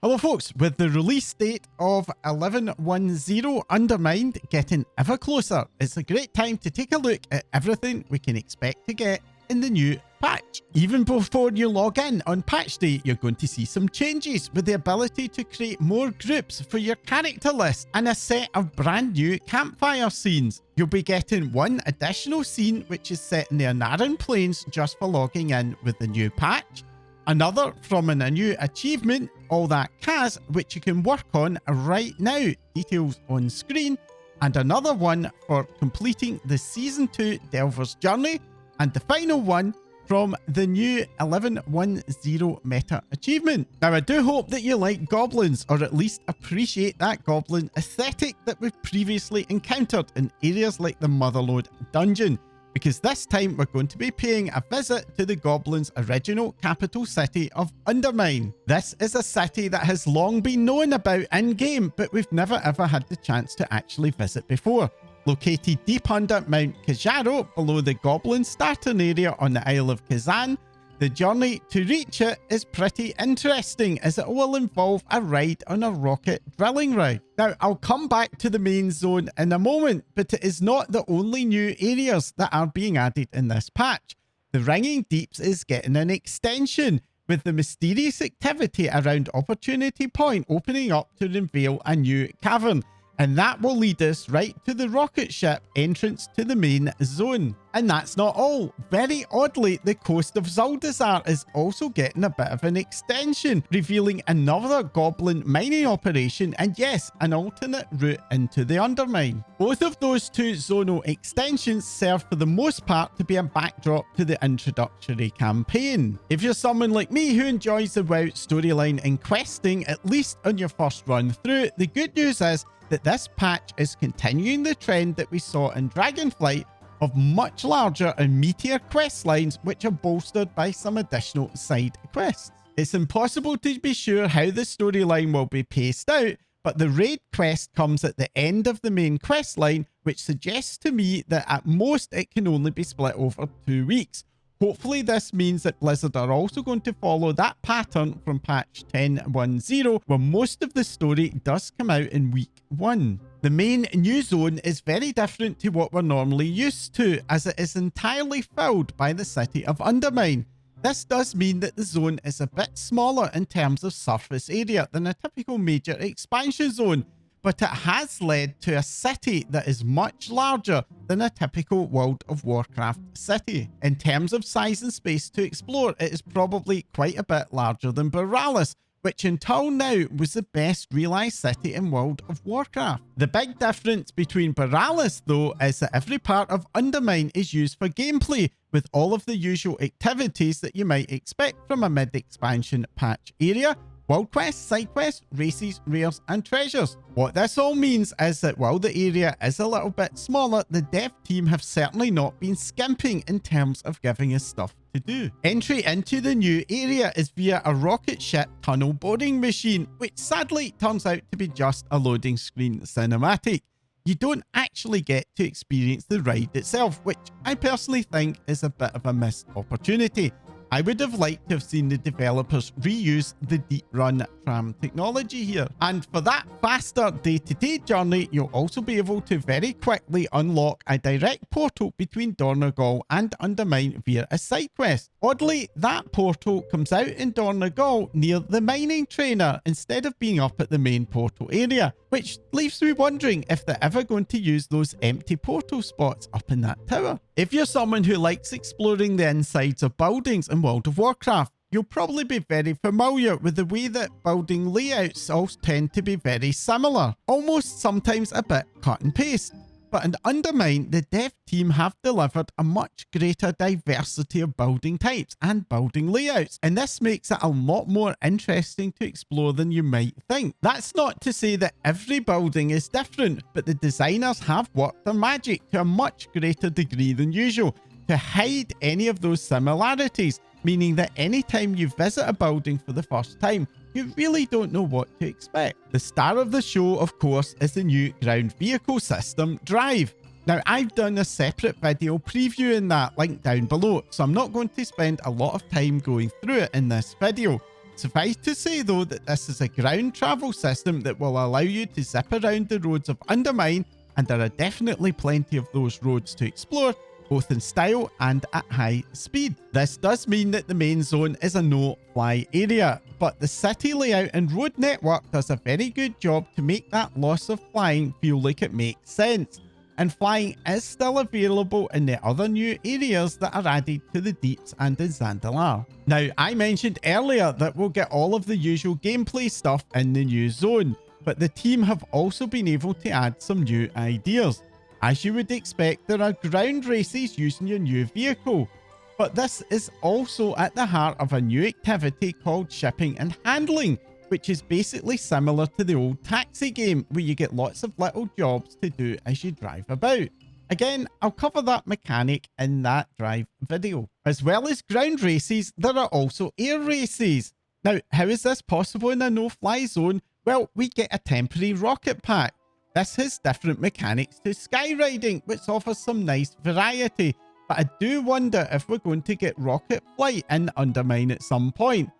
Hello folks, with the release date of 11.10 Undermined getting ever closer, it's a great time to take a look at everything we can expect to get in the new patch. Even before you log in on patch day, you're going to see some changes with the ability to create more groups for your character list and a set of brand new campfire scenes. You'll be getting one additional scene which is set in the Renown plains just for logging in with the new patch. Another from a new achievement, All That Cas, which you can work on right now, details on screen, and another one for completing the Season 2 Delver's Journey, and the final one from the new 11.10 meta achievement. Now, I do hope that you like goblins, or at least appreciate that goblin aesthetic that we've previously encountered in areas like the Motherlode dungeon, because this time we're going to be paying a visit to the goblins' original capital city of Undermine. This is a city that has long been known about in-game, but we've never ever had the chance to actually visit before. Located deep under Mount Kajaro, below the goblin starting area on the Isle of Kazan, the journey to reach it is pretty interesting, as it will involve a ride on a rocket drilling rig. Now, I'll come back to the main zone in a moment, but it is not the only new areas that are being added in this patch. The Ringing Deeps is getting an extension, with the mysterious activity around Opportunity Point opening up to reveal a new cavern. And that will lead us right to the rocket ship entrance to the main zone. And that's not all. Very oddly, the coast of Zuldazar is also getting a bit of an extension, revealing another goblin mining operation and yes, an alternate route into the Undermine. Both of those two zonal extensions serve for the most part to be a backdrop to the introductory campaign. If you're someone like me who enjoys the WoW storyline and questing, at least on your first run through, the good news is that this patch is continuing the trend that we saw in Dragonflight of much larger and meatier quest lines, which are bolstered by some additional side quests. It's impossible to be sure how the storyline will be paced out, but the raid quest comes at the end of the main quest line, which suggests to me that at most it can only be split over 2 weeks. Hopefully this means that Blizzard are also going to follow that pattern from patch 10.10, where most of the story does come out in week 1. The main new zone is very different to what we're normally used to, as it is entirely filled by the City of Undermine. This does mean that the zone is a bit smaller in terms of surface area than a typical major expansion zone, but it has led to a city that is much larger than a typical World of Warcraft city. In terms of size and space to explore, it is probably quite a bit larger than Boralis, which until now was the best realised city in World of Warcraft. The big difference between Boralis, though, is that every part of Undermine is used for gameplay, with all of the usual activities that you might expect from a mid-expansion patch area: world quests, side quests, races, rares, and treasures. What this all means is that while the area is a little bit smaller, the dev team have certainly not been skimping in terms of giving us stuff to do. Entry into the new area is via a rocket ship tunnel boarding machine, which sadly turns out to be just a loading screen cinematic. You don't actually get to experience the ride itself, which I personally think is a bit of a missed opportunity. I would have liked to have seen the developers reuse the deep run tram technology here. And for that faster day-to-day journey, you'll also be able to very quickly unlock a direct portal between Dornogal and Undermine via a side quest. Oddly, that portal comes out in Dornogal near the mining trainer instead of being up at the main portal area, which leaves me wondering if they're ever going to use those empty portal spots up in that tower. If you're someone who likes exploring the insides of buildings in World of Warcraft, you'll probably be very familiar with the way that building layouts all tend to be very similar, almost sometimes a bit cut and paste. But in Undermine, the dev team have delivered a much greater diversity of building types and building layouts, and this makes it a lot more interesting to explore than you might think. That's not to say that every building is different, but the designers have worked their magic to a much greater degree than usual to hide any of those similarities, meaning that anytime you visit a building for the first time, you really don't know what to expect. The star of the show, of course, is the new ground vehicle system, D.R.I.V.E. Now, I've done a separate video previewing that, link down below, so I'm not going to spend a lot of time going through it in this video. Suffice to say though that this is a ground travel system that will allow you to zip around the roads of Undermine, and there are definitely plenty of those roads to explore, both in style and at high speed. This does mean that the main zone is a no-fly area, but the city layout and road network does a very good job to make that loss of flying feel like it makes sense. And flying is still available in the other new areas that are added to the Deeps and in Zandalar. Now, I mentioned earlier that we'll get all of the usual gameplay stuff in the new zone, but the team have also been able to add some new ideas. As you would expect, there are ground races using your new vehicle, but this is also at the heart of a new activity called shipping and handling, which is basically similar to the old taxi game where you get lots of little jobs to do as you drive about. Again, I'll cover that mechanic in that drive video. As well as ground races, there are also air races. Now, how is this possible in a no-fly zone? Well, we get a temporary rocket pack. This has different mechanics to skywriding, which offers some nice variety, but I do wonder if we're going to get rocket flight in Undermine at some point.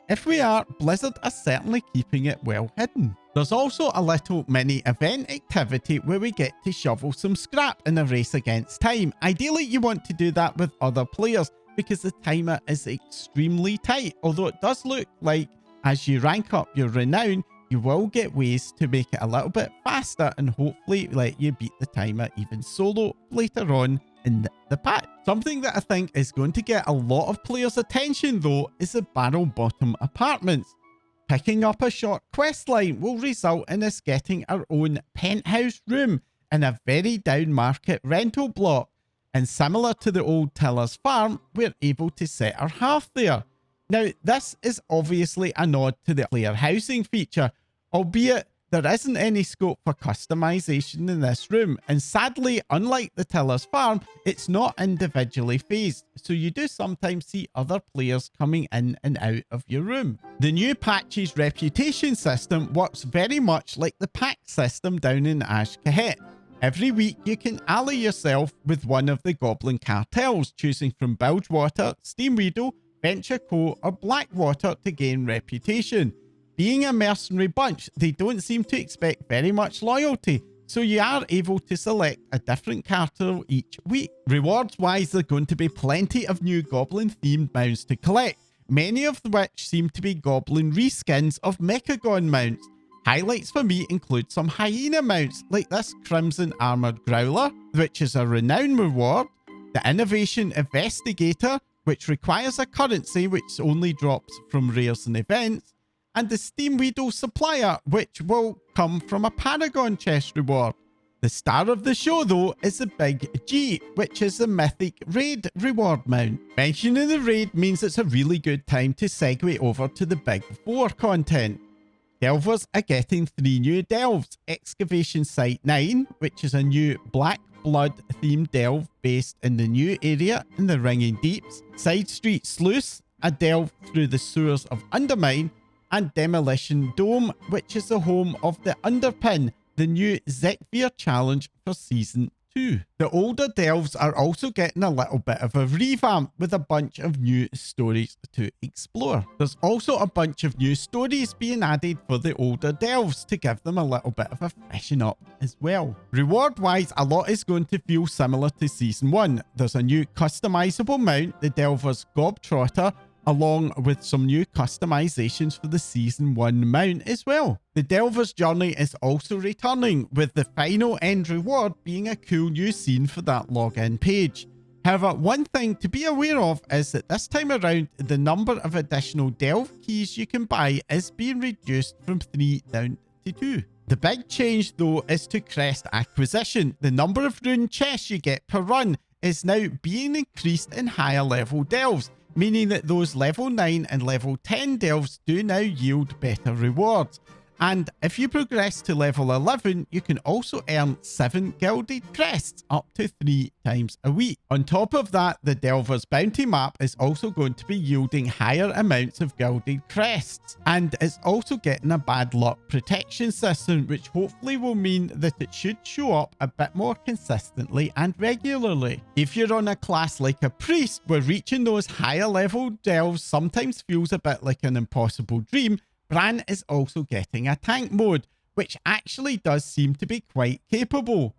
If we are, Blizzard are certainly keeping it well hidden. There's also a little mini event activity where we get to shovel some scrap in a race against time. Ideally, you want to do that with other players because the timer is extremely tight, although it does look like as you rank up your Renown, you will get ways to make it a little bit faster and hopefully let you beat the timer even solo later on in the patch. Something that I think is going to get a lot of players' attention though is the Barrel Bottom Apartments. Picking up a short quest line will result in us getting our own penthouse room in a very down market rental block, and similar to the old Tiller's Farm, we're able to set our hearth there. Now, this is obviously a nod to the player housing feature, albeit there isn't any scope for customization in this room, and sadly, unlike the Tiller's Farm, it's not individually phased, so you do sometimes see other players coming in and out of your room. The new patch's reputation system works very much like the pack system down in Ash Kahet. Every week, you can ally yourself with one of the Goblin cartels, choosing from Bilgewater, Steamweedle, Venture Co, or Blackwater to gain reputation. Being a mercenary bunch, they don't seem to expect very much loyalty, so you are able to select a different cartel each week. Rewards-wise, there are going to be plenty of new Goblin-themed mounts to collect, many of which seem to be Goblin reskins of Mechagon mounts. Highlights for me include some hyena mounts, like this Crimson Armoured Growler, which is a Renown reward, the Innovation Investigator, which requires a currency which only drops from rares and events, and the Steamweedle Supplier, which will come from a Paragon chest reward. The star of the show, though, is the Big G, which is the Mythic Raid reward mount. Mentioning the raid means it's a really good time to segue over to the Big 4 content. Delvers are getting 3 new delves. Excavation Site 9, which is a new Black Blood themed delve based in the new area in the Ringing Deeps. Side Street Sluice, a delve through the sewers of Undermine, and Demolition Dome, which is the home of the Underpin, the new Zekvir challenge for Season 2. The older delves are also getting a little bit of a revamp with a bunch of new stories to explore. There's also a bunch of new stories being added for the older delves to give them a little bit of a freshen up as well. Reward-wise, a lot is going to feel similar to Season 1. There's a new customizable mount, the Delver's Gobtrotter, along with some new customizations for the Season 1 mount as well. The Delver's Journey is also returning, with the final end reward being a cool new scene for that login page. However, one thing to be aware of is that this time around, the number of additional delve keys you can buy is being reduced from 3 down to 2. The big change though is to crest acquisition. The number of rune chests you get per run is now being increased in higher level delves, meaning that those level 9 and level 10 delves do now yield better rewards. And if you progress to level 11, you can also earn 7 gilded crests up to 3 times a week. On top of that, the Delver's Bounty map is also going to be yielding higher amounts of gilded crests. And it's also getting a bad luck protection system, which hopefully will mean that it should show up a bit more consistently and regularly. If you're on a class like a priest, where reaching those higher level delves sometimes feels a bit like an impossible dream, Bran is also getting a tank mode, which actually does seem to be quite capable.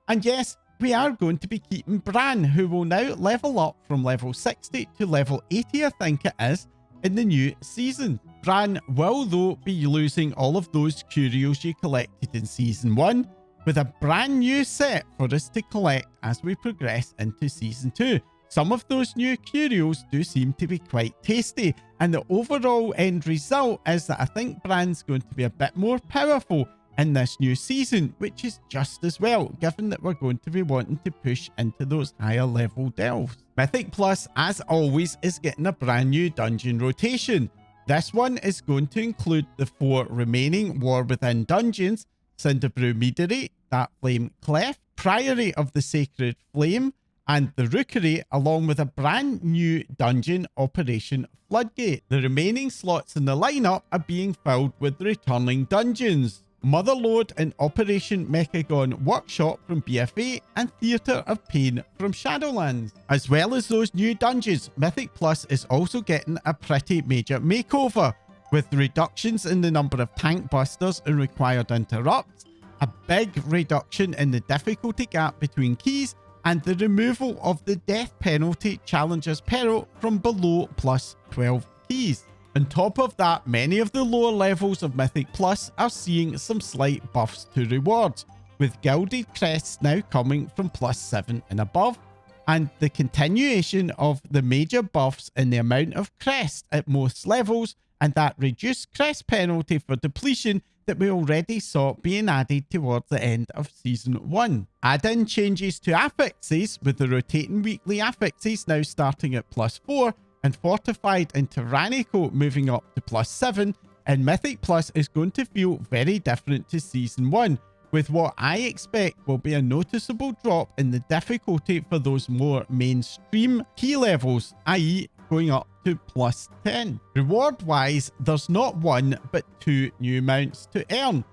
And yes, we are going to be keeping Bran, who will now level up from level 60 to level 80, I think it is, in the new season. Bran will though be losing all of those curios you collected in season 1, with a brand new set for us to collect as we progress into season 2. Some of those new curios do seem to be quite tasty, and the overall end result is that I think Bran's going to be a bit more powerful in this new season, which is just as well, given that we're going to be wanting to push into those higher level delves. Mythic Plus, as always, is getting a brand new dungeon rotation. This one is going to include the 4 remaining War Within dungeons: Cinderbrew Meadery, That Flame Cleft, Priory of the Sacred Flame, and the Rookery, along with a brand new dungeon, Operation Floodgate. The remaining slots in the lineup are being filled with returning dungeons: Motherlode and Operation Mechagon Workshop from BFA, and Theatre of Pain from Shadowlands. As well as those new dungeons, Mythic Plus is also getting a pretty major makeover, with reductions in the number of tank busters and required interrupts, a big reduction in the difficulty gap between keys, and the removal of the death penalty Challenger's Peril from below plus 12 keys. On top of that, many of the lower levels of Mythic Plus are seeing some slight buffs to rewards, with gilded crests now coming from plus 7 and above, and the continuation of the major buffs in the amount of crest at most levels, and that reduced crest penalty for depletion that we already saw being added towards the end of season 1. Add in changes to affixes, with the rotating weekly affixes now starting at plus 4, and Fortified and Tyrannical moving up to plus 7, and Mythic Plus is going to feel very different to season 1, with what I expect will be a noticeable drop in the difficulty for those more mainstream key levels, i.e. going up to plus 10. Reward wise, there's not 1 but 2 new mounts to earn.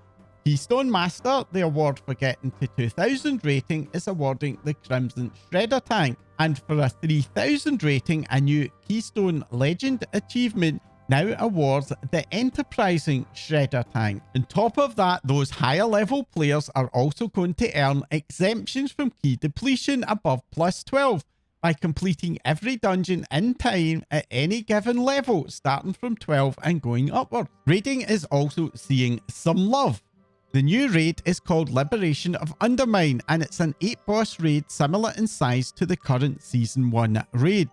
Keystone Master, the award for getting to 2000 rating, is awarding the Crimson Shredder tank, and for a 3000 rating, a new Keystone Legend achievement now awards the Enterprising Shredder tank. On top of that, those higher level players are also going to earn exemptions from key depletion above plus 12 by completing every dungeon in time at any given level, starting from 12 and going upward. Raiding is also seeing some love. The new raid is called Liberation of Undermine, and it's an 8-boss raid similar in size to the current Season 1 raid.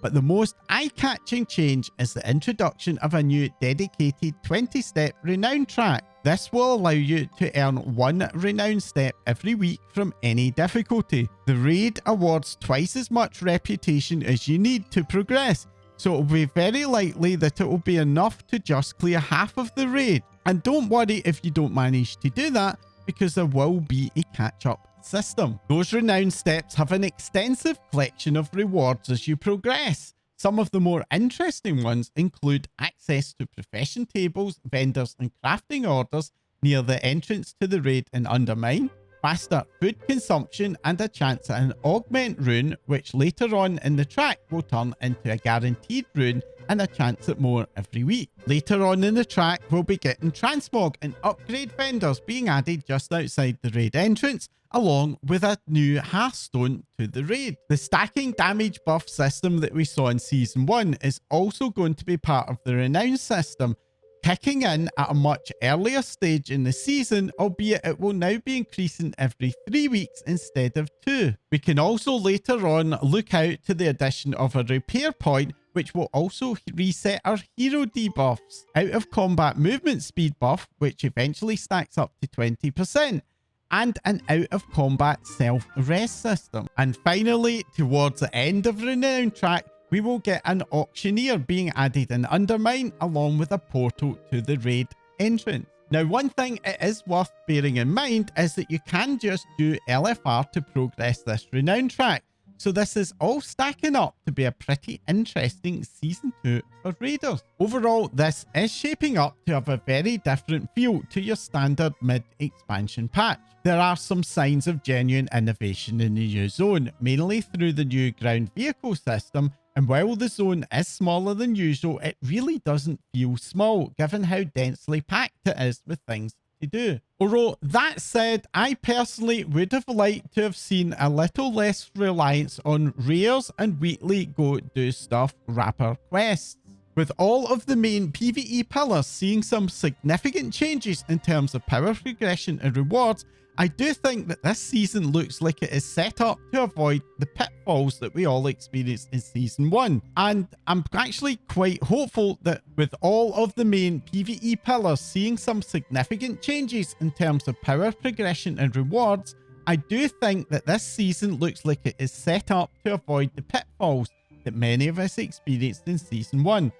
But the most eye-catching change is the introduction of a new dedicated 20-step Renown track. This will allow you to earn 1 Renown step every week from any difficulty. The raid awards twice as much reputation as you need to progress, so it will be very likely that it will be enough to just clear half of the raid. And don't worry if you don't manage to do that, because there will be a catch-up system. Those Renown steps have an extensive collection of rewards as you progress. Some of the more interesting ones include access to profession tables, vendors and crafting orders near the entrance to the raid in Undermine, faster food consumption, and a chance at an augment rune, which later on in the track will turn into a guaranteed rune and a chance at more every week. Later on in the track, we'll be getting transmog and upgrade vendors being added just outside the raid entrance, along with a new Hearthstone to the raid. The stacking damage buff system that we saw in Season 1 is also going to be part of the Renown system, kicking in at a much earlier stage in the season, albeit it will now be increasing every 3 weeks instead of 2. We can also later on look out to the addition of a repair point, which will also reset our hero debuffs. Out of combat movement speed buff, which eventually stacks up to 20%. And an out-of-combat self-res system. And finally, towards the end of Renown track, we will get an auctioneer being added in Undermine, along with a portal to the raid entrance. Now, one thing it is worth bearing in mind is that you can just do LFR to progress this Renown track. So this is all stacking up to be a pretty interesting Season 2 for Raiders. Overall, this is shaping up to have a very different feel to your standard mid-expansion patch. There are some signs of genuine innovation in the new zone, mainly through the new ground vehicle system, and while the zone is smaller than usual, it really doesn't feel small, given how densely packed it is with things to do. Although that said, I personally would have liked to have seen a little less reliance on rares and weekly go do stuff wrapper quests. With all of the main PvE pillars seeing some significant changes in terms of power progression and rewards, I do think that this season looks like it is set up to avoid the pitfalls that we all experienced in Season 1. And I'm actually quite hopeful that with all of the main PvE pillars seeing some significant changes in terms of power progression and rewards, I do think that this season looks like it is set up to avoid the pitfalls that many of us experienced in Season 1.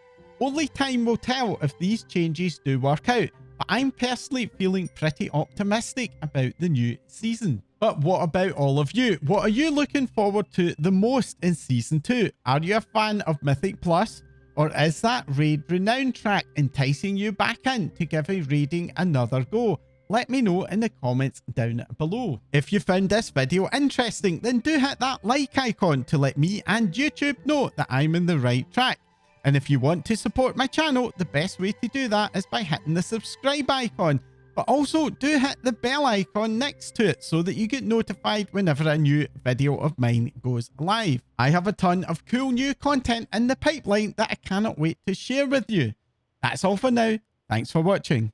Only time will tell if these changes do work out, but I'm personally feeling pretty optimistic about the new season. But what about all of you? What are you looking forward to the most in Season 2? Are you a fan of Mythic Plus? Or is that Raid Renown track enticing you back in to give a raiding another go? Let me know in the comments down below. If you found this video interesting, then do hit that like icon to let me and YouTube know that I'm in the right track. And if you want to support my channel, the best way to do that is by hitting the subscribe icon. But also do hit the bell icon next to it so that you get notified whenever a new video of mine goes live. I have a ton of cool new content in the pipeline that I cannot wait to share with you. That's all for now. Thanks for watching.